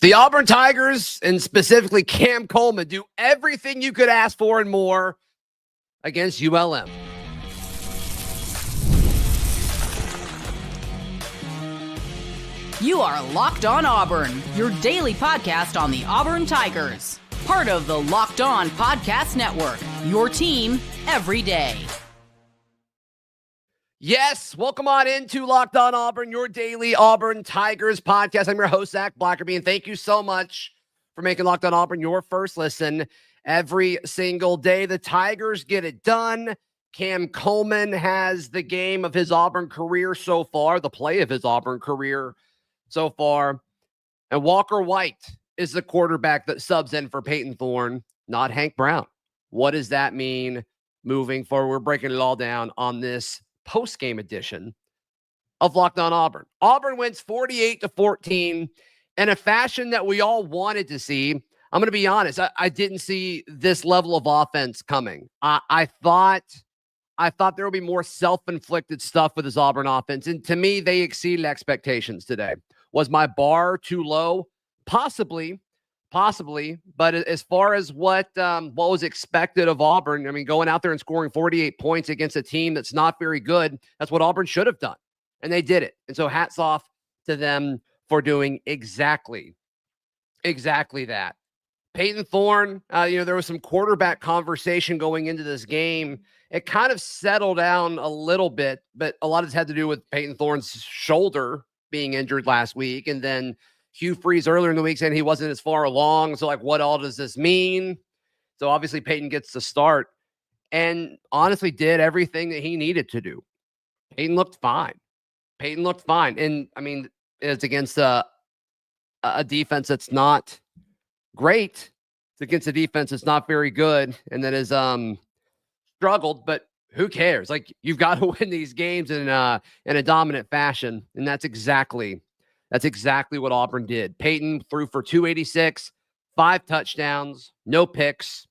The Auburn Tigers, and specifically Cam Coleman, do everything you could ask for and more against ULM. You are Locked On Auburn, your daily podcast on the Auburn Tigers. Part of the Locked On Podcast Network, your team every day. Yes, welcome on into Locked On Auburn, your daily Auburn Tigers podcast. I'm your host, Zach Blackerby, and thank you so much for making Locked On Auburn your first listen every single day. The Tigers get it done. Cam Coleman has the game of his Auburn career so far, the play of his Auburn career so far. And Walker White is the quarterback that subs in for Peyton Thorne, not Hank Brown. What does that mean moving forward? We're breaking it all down on this post-game edition of Locked On Auburn. Auburn wins 48-14 in a fashion that we all wanted to see. I'm going to be honest. I didn't see this level of offense coming. I thought there would be more self-inflicted stuff with this Auburn offense. And to me, they exceeded expectations today. Was my bar too low? Possibly. But as far as what was expected of Auburn, I mean, going out there and scoring 48 points against a team that's not very good, that's what Auburn should have done. And they did it. And so hats off to them for doing exactly that. Peyton Thorne, there was some quarterback conversation going into this game. It kind of settled down a little bit, but a lot of it had to do with Peyton Thorne's shoulder being injured last week. And then Hugh Freeze earlier in the week saying he wasn't as far along. So, what all does this mean? So, obviously, Peyton gets the start and honestly did everything that he needed to do. Peyton looked fine. And, I mean, it's against a defense that's not great. It's against a defense that's not very good and that has struggled, but who cares? You've got to win these games in a dominant fashion, and that's exactly what Auburn did. Peyton threw for 286, 5 touchdowns, no picks.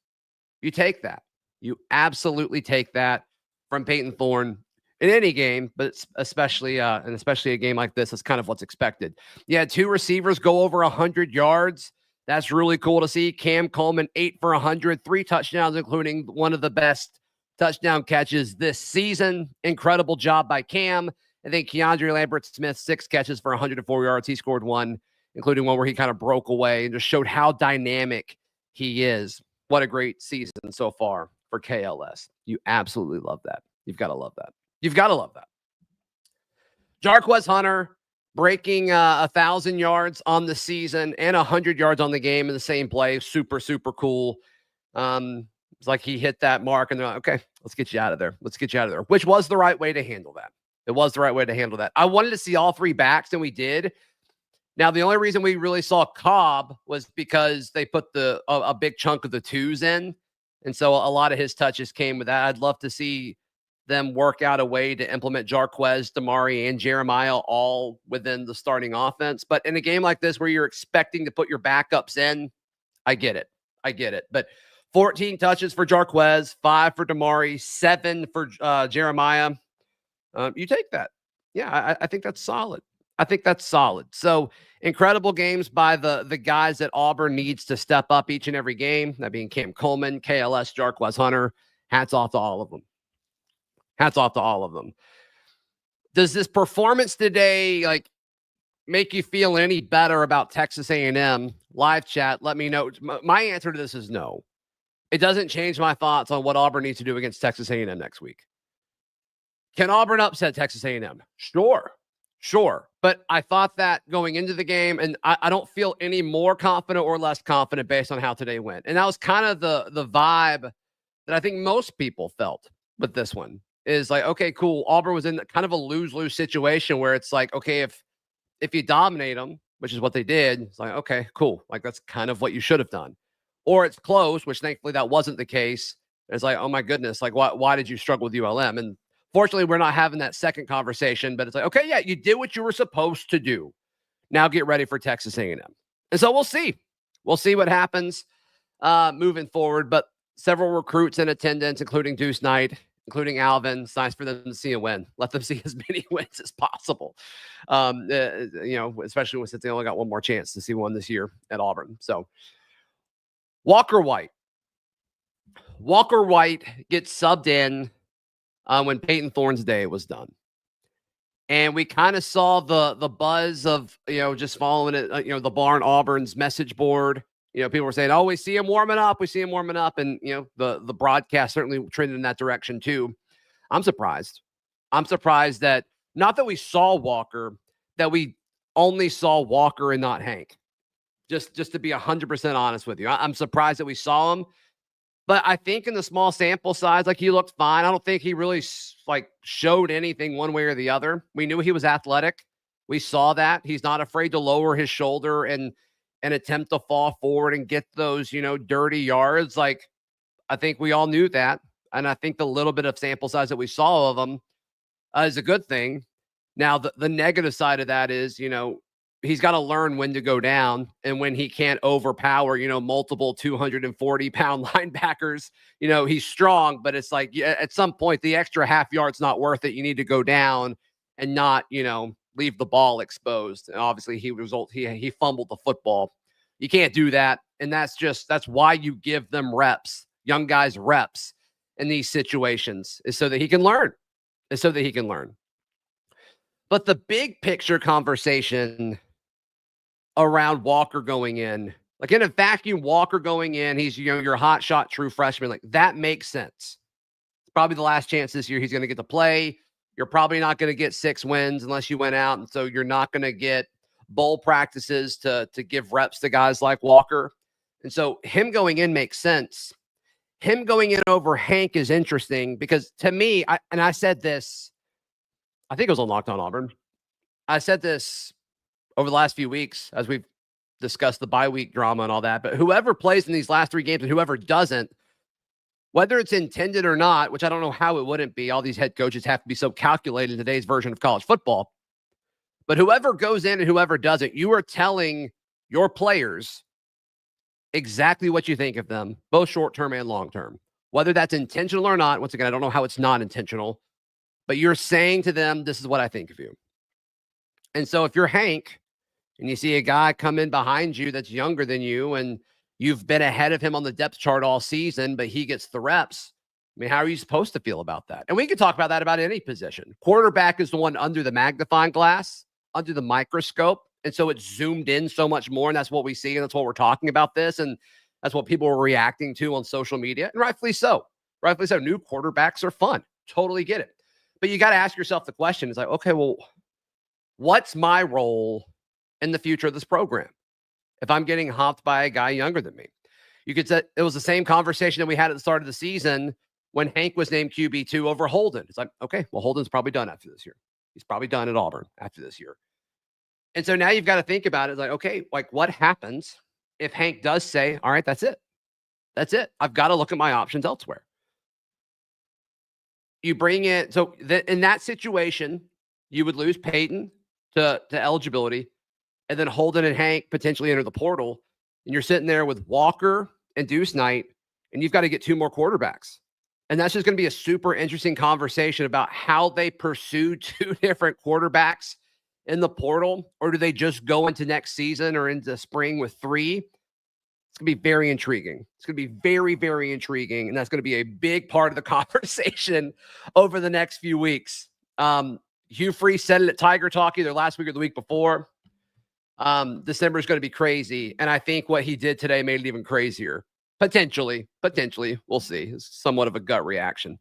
You take that. You absolutely take that from Peyton Thorne in any game, but especially a game like this. That's kind of what's expected. You had 2 receivers go over 100 yards. That's really cool to see. Cam Coleman, 8 for 100, 3 touchdowns, including one of the best touchdown catches this season. Incredible job by Cam. I think Keandre Lambert-Smith, 6 catches for 104 yards. He scored 1, including one where he kind of broke away and just showed how dynamic he is. What a great season so far for KLS. You absolutely love that. You've got to love that. Jarquez Hunter breaking 1,000 yards on the season and 100 yards on the game in the same play. Super, super cool. It's like he hit that mark and they're like, okay, let's get you out of there. Which was the right way to handle that. It was the right way to handle that. I wanted to see all 3 backs, and we did. Now, the only reason we really saw Cobb was because they put a big chunk of the 2s in, and so a lot of his touches came with that. I'd love to see them work out a way to implement Jarquez, Damari, and Jeremiah all within the starting offense. But in a game like this where you're expecting to put your backups in, I get it. But 14 touches for Jarquez, 5 for Damari, 7 for Jeremiah. You take that. Yeah, I think that's solid. So incredible games by the guys that Auburn needs to step up each and every game. That being Cam Coleman, KLS, Jarquez Hunter. Hats off to all of them. Does this performance today make you feel any better about Texas A&M? Live chat, let me know. My answer to this is no. It doesn't change my thoughts on what Auburn needs to do against Texas A&M next week. Can Auburn upset Texas A&M? Sure. But I thought that going into the game, and I don't feel any more confident or less confident based on how today went. And that was kind of the vibe that I think most people felt with this one. Is okay, cool. Auburn was in kind of a lose-lose situation where it's okay, if you dominate them, which is what they did, it's okay, cool. That's kind of what you should have done. Or it's close, which thankfully that wasn't the case. It's oh my goodness, why did you struggle with ULM? And fortunately, we're not having that second conversation, but it's okay, yeah, you did what you were supposed to do. Now get ready for Texas A&M. And so we'll see. We'll see what happens moving forward. But several recruits in attendance, including Deuce Knight, including Alvin. It's nice for them to see a win. Let them see as many wins as possible. Especially since they only got one more chance to see one this year at Auburn. So Walker White gets subbed in when Peyton Thorne's day was done. And we kind of saw the buzz of, just following it, the Barn Auburn's message board. People were saying, oh, we see him warming up. And, the broadcast certainly trended in that direction too. I'm surprised. That not that we saw Walker, that we only saw Walker and not Hank. Just to be 100% honest with you. I'm surprised that we saw him. But I think in the small sample size, he looked fine. I don't think he really showed anything one way or the other. We knew he was athletic. We saw that. He's not afraid to lower his shoulder and attempt to fall forward and get those, dirty yards. I think we all knew that. And I think the little bit of sample size that we saw of him is a good thing. Now, the negative side of that is, he's got to learn when to go down and when he can't overpower, multiple 240-pound linebackers. He's strong, but it's at some point, the extra half yard's not worth it. You need to go down and not, leave the ball exposed. And obviously, he fumbled the football. You can't do that. And that's why you give them reps, young guys reps in these situations, is so that he can learn. But the big picture conversation around Walker going in, in a vacuum, Walker going in, he's, your hot shot true freshman, that makes sense. It's probably the last chance this year he's going to get to play. You're probably not going to get 6 wins unless you went out. And so you're not going to get bowl practices to give reps to guys like Walker. And so him going in makes sense. Him going in over Hank is interesting because to me, I said this, I think it was on Locked On Auburn. I said this over the last few weeks as we've discussed the bye week drama and all that, but whoever plays in these last 3 games and whoever doesn't, whether it's intended or not, which I don't know how it wouldn't be, all these head coaches have to be so calculated in today's version of college football, but whoever goes in and whoever doesn't, you are telling your players exactly what you think of them, both short-term and long-term, whether that's intentional or not. Once again, I don't know how it's not intentional, but you're saying to them, this is what I think of you. And so if you're Hank and you see a guy come in behind you that's younger than you and you've been ahead of him on the depth chart all season, but he gets the reps, how are you supposed to feel about that? And we can talk about that about any position. Quarterback is the one under the magnifying glass, under the microscope. And so it's zoomed in so much more. And that's what we see. And that's what we're talking about this. And that's what people are reacting to on social media. And rightfully so. New quarterbacks are fun. Totally get it. But you got to ask yourself the question. It's okay, well, what's my role in the future of this program if I'm getting hopped by a guy younger than me? You could say it was the same conversation that we had at the start of the season when Hank was named QB2 over Holden. It's okay, well, Holden's probably done after this year. He's probably done at Auburn after this year. And so now you've got to think about it. It's okay, what happens if Hank does say, all right, that's it. I've got to look at my options elsewhere. You bring in, so in that situation, you would lose Peyton to eligibility, and then Holden and Hank potentially enter the portal, and you're sitting there with Walker and Deuce Knight, and you've got to get 2 more quarterbacks. And that's just going to be a super interesting conversation about how they pursue 2 different quarterbacks in the portal, or do they just go into next season or into spring with 3? It's going to be very intriguing. It's going to be very, very intriguing, and that's going to be a big part of the conversation over the next few weeks. Hugh Freeze said it at Tiger Talk either last week or the week before. December is going to be crazy. And I think what he did today made it even crazier. Potentially. We'll see. It's somewhat of a gut reaction.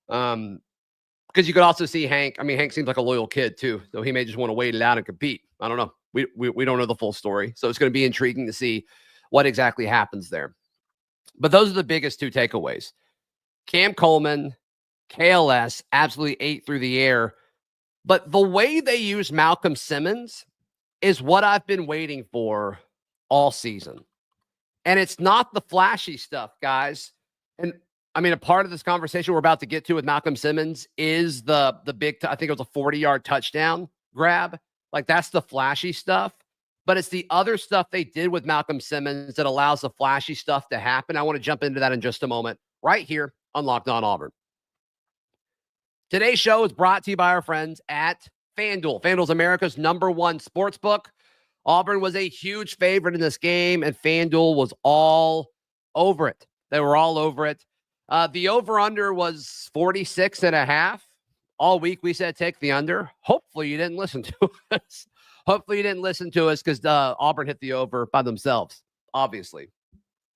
Because you could also see Hank. Hank seems like a loyal kid too. So he may just want to wait it out and compete. I don't know. We don't know the full story. So it's going to be intriguing to see what exactly happens there. But those are the biggest 2 takeaways. Cam Coleman, KLS, absolutely ate through the air. But the way they use Malcolm Simmons is what I've been waiting for all season. And it's not the flashy stuff, guys. And a part of this conversation we're about to get to with Malcolm Simmons is the big, I think it was a 40-yard touchdown grab. That's the flashy stuff. But it's the other stuff they did with Malcolm Simmons that allows the flashy stuff to happen. I want to jump into that in just a moment, right here on Locked On Auburn. Today's show is brought to you by our friends at FanDuel. FanDuel's America's #1 sportsbook. Auburn was a huge favorite in this game, and FanDuel was all over it. They were all over it. The over-under was 46.5. All week we said take the under. Hopefully you didn't listen to us. Hopefully you didn't listen to us because Auburn hit the over by themselves, obviously.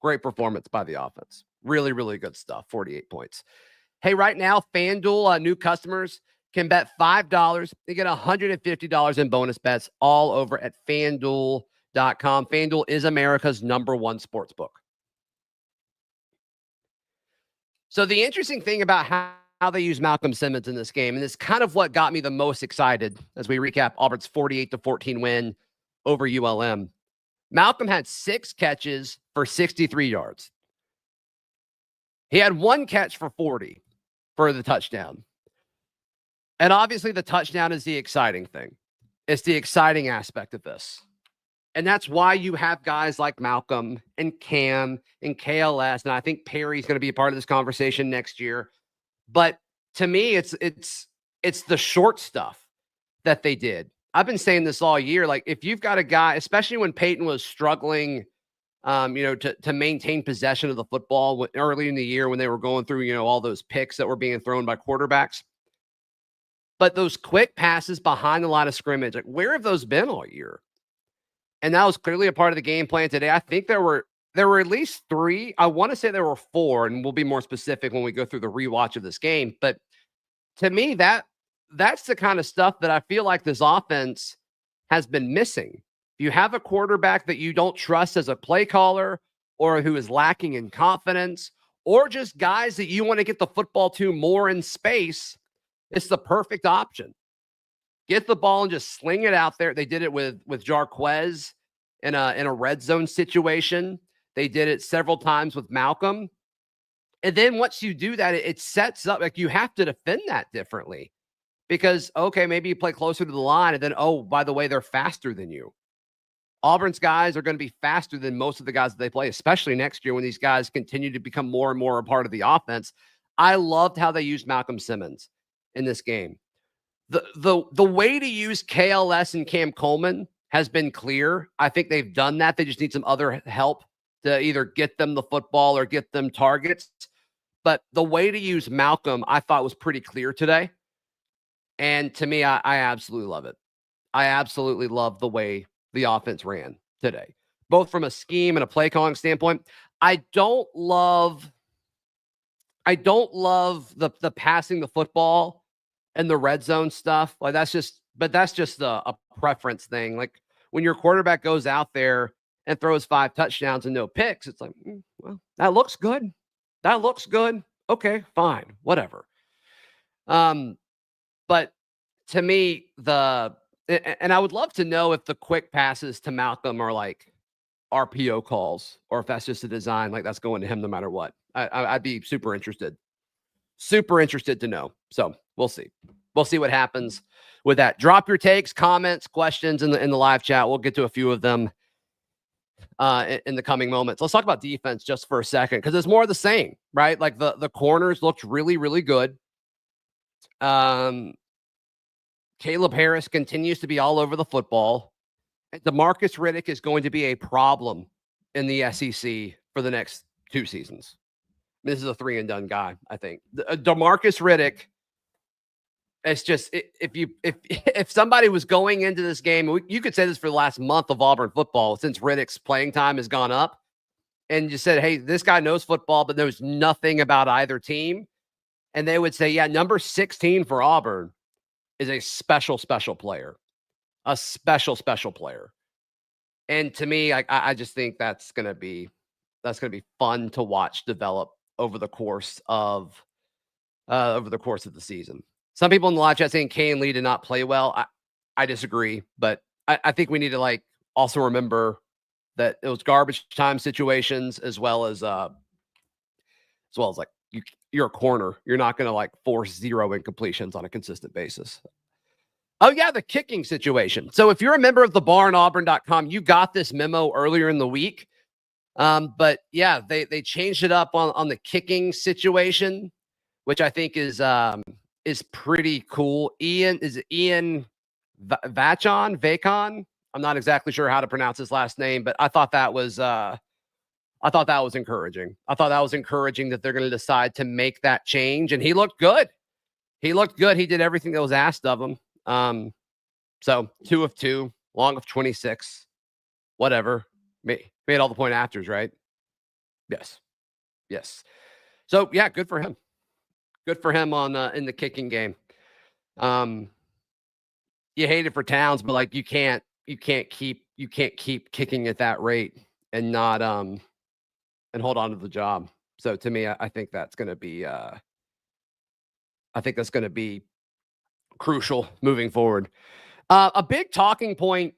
Great performance by the offense. Really, really good stuff. 48 points. Hey, right now, FanDuel new customers can bet $5. They get $150 in bonus bets all over at FanDuel.com. FanDuel is America's #1 sportsbook. So the interesting thing about how they use Malcolm Simmons in this game, and it's kind of what got me the most excited as we recap Auburn's 48-14 win over ULM. Malcolm had 6 catches for 63 yards. He had 1 catch for 40 for the touchdown. And obviously the touchdown is the exciting thing. It's the exciting aspect of this. And that's why you have guys like Malcolm and Cam and KLS. And I think Perry's going to be a part of this conversation next year. But to me, it's the short stuff that they did. I've been saying this all year. Like, if you've got a guy, especially when Peyton was struggling, to maintain possession of the football early in the year when they were going through, all those picks that were being thrown by quarterbacks. But those quick passes behind the line of scrimmage, like, where have those been all year? And that was clearly a part of the game plan today. I think there were at least 3. I want to say there were 4, and we'll be more specific when we go through the rewatch of this game. But to me, that's the kind of stuff that I feel like this offense has been missing. You have a quarterback that you don't trust as a play caller, or who is lacking in confidence, or just guys that you want to get the football to more in space. It's the perfect option. Get the ball and just sling it out there. They did it with Jarquez in a red zone situation. They did it several times with Malcolm. And then once you do that, it sets up, like, you have to defend that differently. Because, okay, maybe you play closer to the line, and then, oh, by the way, they're faster than you. Auburn's guys are going to be faster than most of the guys that they play, especially next year when these guys continue to become more and more a part of the offense. I loved how they used Malcolm Simmons in this game. The way to use KLS and Cam Coleman has been clear. I think they've done that. They just need some other help to either get them the football or get them targets. But the way to use Malcolm, I thought, was pretty clear today. And to me, I absolutely love it. I absolutely love the way the offense ran today, both from a scheme and a play calling standpoint. I don't love the passing the football and the red zone stuff. Like, that's just a preference thing. Like, when your quarterback goes out there and throws 5 touchdowns and no picks, it's like, well, that looks good. That looks good. Okay, fine, whatever. But to me, and I would love to know if the quick passes to Malcolm are like RPO calls, or if that's just a design, like, that's going to him no matter what. I'd be super interested to know. So we'll see. We'll see what happens with that. Drop your takes, comments, questions in the live chat. We'll get to a few of them in the coming moments. Let's talk about defense just for a second, because it's more of the same, right? Like, the corners looked really, really good. Caleb Harris continues to be all over the football. DeMarcus Riddick is going to be a problem in the SEC for the next 2 seasons. This is a 3-and-done guy, I think. DeMarcus Riddick, it's just, if somebody was going into this game, you could say this for the last month of Auburn football, since Riddick's playing time has gone up, and you said, hey, this guy knows football, but knows nothing about either team. And they would say, yeah, number 16 for Auburn is a special, special player. A special, special player. And to me, I just think that's going to be fun to watch develop over the course of the season. Some people in the live chat saying Kane Lee did not play well. I disagree, but I think we need to also remember that it was garbage time situations, as well as you're a corner. You're not going to force 0 incompletions on a consistent basis. Oh yeah, the kicking situation. So if you're a member of the barnauburn.com, you got this memo earlier in the week. But yeah, they changed it up on the kicking situation, which I think is is pretty cool. Is it Ian Vacon? I'm not exactly sure how to pronounce his last name, but I thought that was encouraging. I thought that was encouraging that they're going to decide to make that change. And he looked good. He did everything that was asked of him. So 2 of 2, long of 26, whatever. Made all the point afters, right? Yes. So yeah, good for him. Good for him on in the kicking game. You hate it for Towns, but like you can't keep kicking at that rate and not and hold on to the job. So to me, I think that's going to be crucial moving forward. A big talking point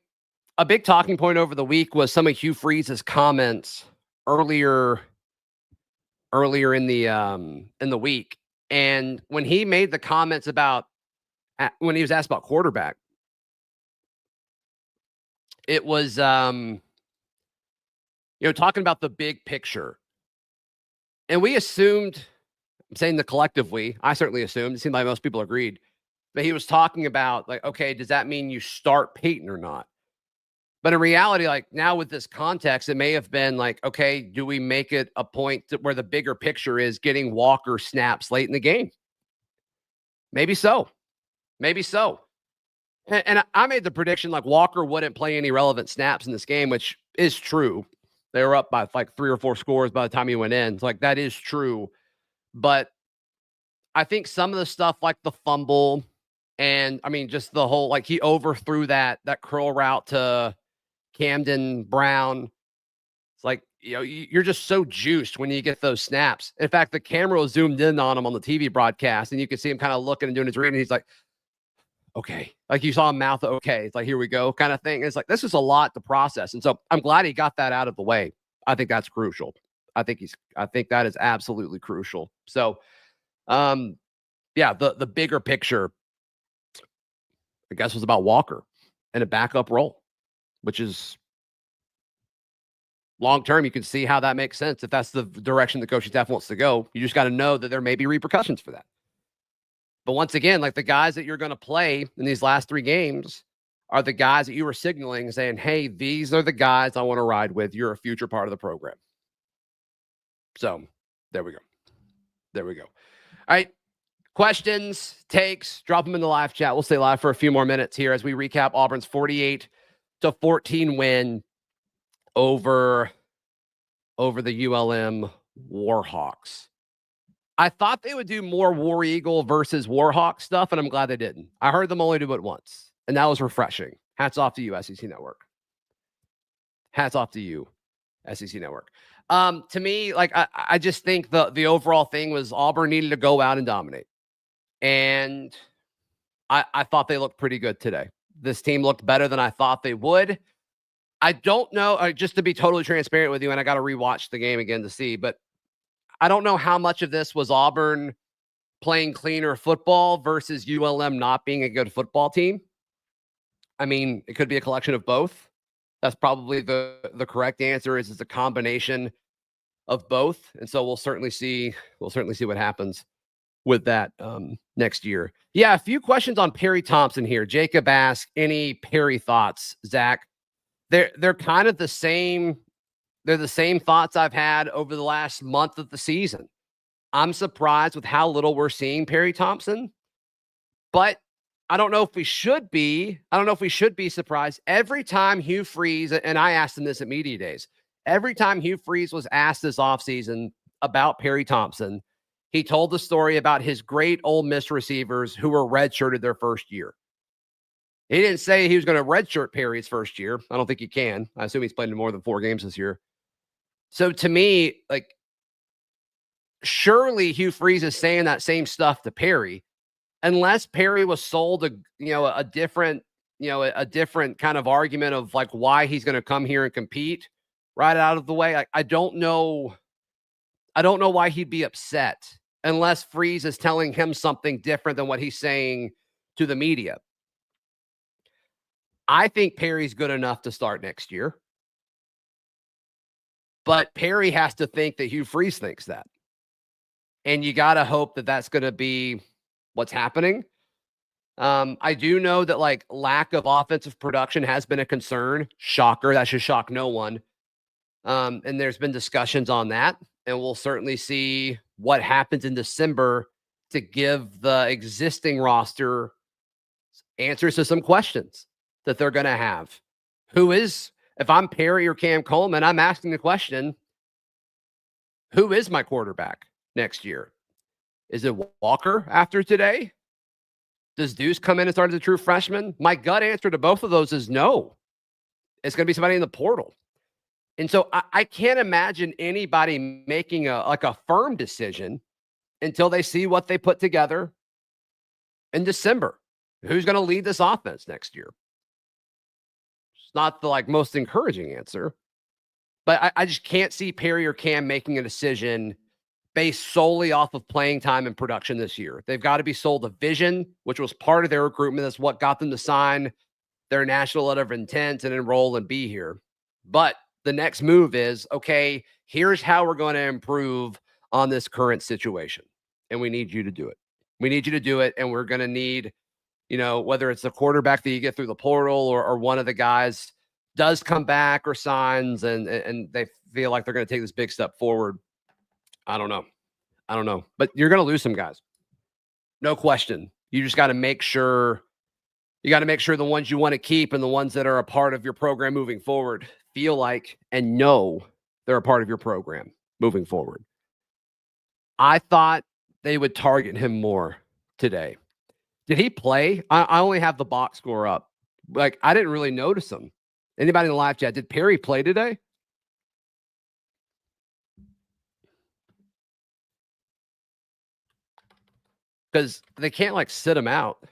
over the week was some of Hugh Freeze's comments earlier in the week. And when he made the comments about when he was asked about quarterback, it was talking about the big picture. And we assumed, I'm saying the collectively, I certainly assumed, it seemed like most people agreed, but he was talking about like, okay, does that mean you start Peyton or not? But in reality, like now with this context, it may have been like, okay, do we make it a point where the bigger picture is getting Walker snaps late in the game? Maybe so. And I made the prediction like Walker wouldn't play any relevant snaps in this game, which is true. They were up by like 3 or 4 scores by the time he went in. It's like that is true. But I think some of the stuff like the fumble and I mean just the whole like he overthrew that curl route to Camden Brown. It's like, you're just so juiced when you get those snaps. In fact, the camera was zoomed in on him on the TV broadcast, and you could see him kind of looking and doing his reading. He's like, okay. Like you saw him mouth, okay. It's like, here we go kind of thing. It's like, this is a lot to process. And so I'm glad he got that out of the way. I think that's crucial. I think that is absolutely crucial. So, the bigger picture, I guess, was about Walker and a backup role, which is long-term. You can see how that makes sense. If that's the direction the coaching staff wants to go, you just got to know that there may be repercussions for that. But once again, like the guys that you're going to play in these last 3 games are the guys that you were signaling saying, hey, these are the guys I want to ride with. You're a future part of the program. So there we go. All right. Questions, takes, drop them in the live chat. We'll stay live for a few more minutes here as we recap Auburn's 48-14 win over the ULM Warhawks. I thought they would do more War Eagle versus Warhawk stuff, and I'm glad they didn't. I heard them only do it once, and that was refreshing. Hats off to you, SEC Network. To me, like I just think the overall thing was Auburn needed to go out and dominate. And I thought they looked pretty good today. This team looked better than I thought they would. I don't know, just to be totally transparent with you, and I got to rewatch the game again to see, but I don't know how much of this was Auburn playing cleaner football versus ULM not being a good football team. I mean, it could be a collection of both. That's probably the correct answer is it's a combination of both. And so we'll certainly see what happens with that next year. Yeah, a few questions on Perry Thompson here. Jacob asked, any Perry thoughts, Zach? They're kind of the same. They're the same thoughts I've had over the last month of the season. I'm surprised with how little we're seeing Perry Thompson, but I don't know if we should be. I don't know if we should be surprised. Every time Hugh Freeze, and I asked him this at media days, every time Hugh Freeze was asked this offseason about Perry Thompson, he told the story about his great Ole Miss receivers who were redshirted their first year. He didn't say he was going to redshirt Perry's first year. I don't think he can. I assume he's played in more than 4 games this year. So to me, like, surely Hugh Freeze is saying that same stuff to Perry, unless Perry was sold a different kind of argument of like why he's going to come here and compete right out of the way. I don't know why he'd be upset unless Freeze is telling him something different than what he's saying to the media. I think Perry's good enough to start next year. But Perry has to think that Hugh Freeze thinks that. And you got to hope that that's going to be what's happening. I do know that like lack of offensive production has been a concern. Shocker. That should shock no one. And there's been discussions on that, and we'll certainly see what happens in December to give the existing roster answers to some questions that they're going to have. If I'm Perry or Cam Coleman, I'm asking the question, who is my quarterback next year? Is it Walker after today? Does Deuce come in and start as a true freshman? My gut answer to both of those is no. It's going to be somebody in the portal. And so I can't imagine anybody making a firm decision until they see what they put together in December. Who's going to lead this offense next year? It's not the most encouraging answer, but I just can't see Perry or Cam making a decision based solely off of playing time and production this year. They've got to be sold a vision, which was part of their recruitment. That's what got them to sign their national letter of intent and enroll and be here. But the next move is, okay, here's how we're going to improve on this current situation. And we need you to do it. We need you to do it. And we're going to need, whether it's the quarterback that you get through the portal or one of the guys does come back or signs and they feel like they're going to take this big step forward. I don't know. But you're going to lose some guys. No question. You just got to make sure the ones you want to keep and the ones that are a part of your program moving forward feel like and know they're a part of your program moving forward. I thought they would target him more today. Did he play? I only have the box score up. I didn't really notice him. Anybody in the live chat, did Perry play today? Because they can't sit him out,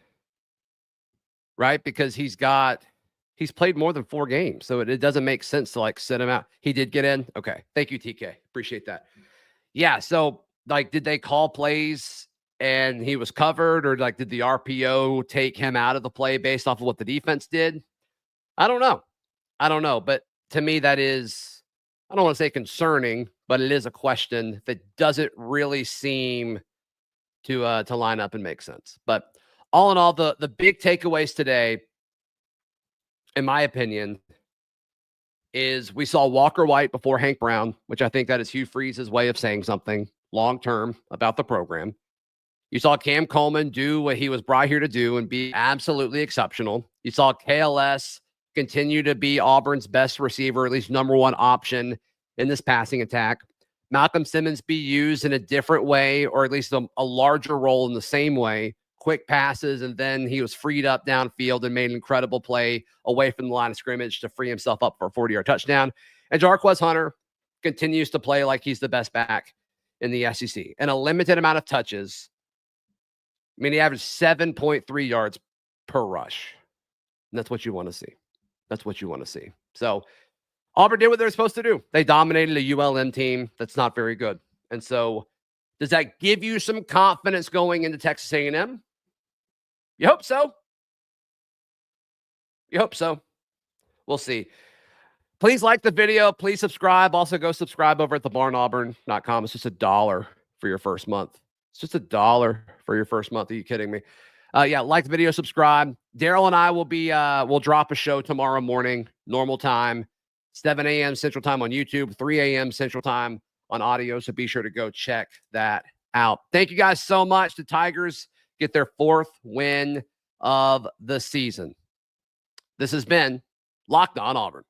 right? Because he's played more than 4 games. So it doesn't make sense to sit him out. He did get in. Okay. Thank you, TK. Appreciate that. Yeah. So did they call plays and he was covered, or did the RPO take him out of the play based off of what the defense did? I don't know. But to me, that is, I don't want to say concerning, but it is a question that doesn't really seem to line up and make sense. But all in all, the big takeaways today, in my opinion, is we saw Walker White before Hank Brown, which I think that is Hugh Freeze's way of saying something long-term about the program. You saw Cam Coleman do what he was brought here to do and be absolutely exceptional. You saw KLS continue to be Auburn's best receiver, at least number one option in this passing attack. Malcolm Simmons be used in a different way, or at least a larger role in the same way. Quick passes, and then he was freed up downfield and made an incredible play away from the line of scrimmage to free himself up for a 40-yard touchdown. And Jarquez Hunter continues to play like he's the best back in the SEC. And a limited amount of touches. I mean, he averaged 7.3 yards per rush. And that's what you want to see. So Auburn did what they're supposed to do. They dominated a ULM team that's not very good. And so does that give you some confidence going into Texas A&M? You hope so. We'll see. Please like the video. Please subscribe. Also go subscribe over at thebarnauburn.com. It's just $1 for your first month. It's just $1 for your first month. Are you kidding me? Like the video, subscribe. Daryl and I will be, we'll drop a show tomorrow morning, normal time, 7 a.m. Central Time on YouTube, 3 a.m. Central Time on audio. So be sure to go check that out. Thank you guys so much. The Tigers get their 4th win of the season. This has been Locked On Auburn.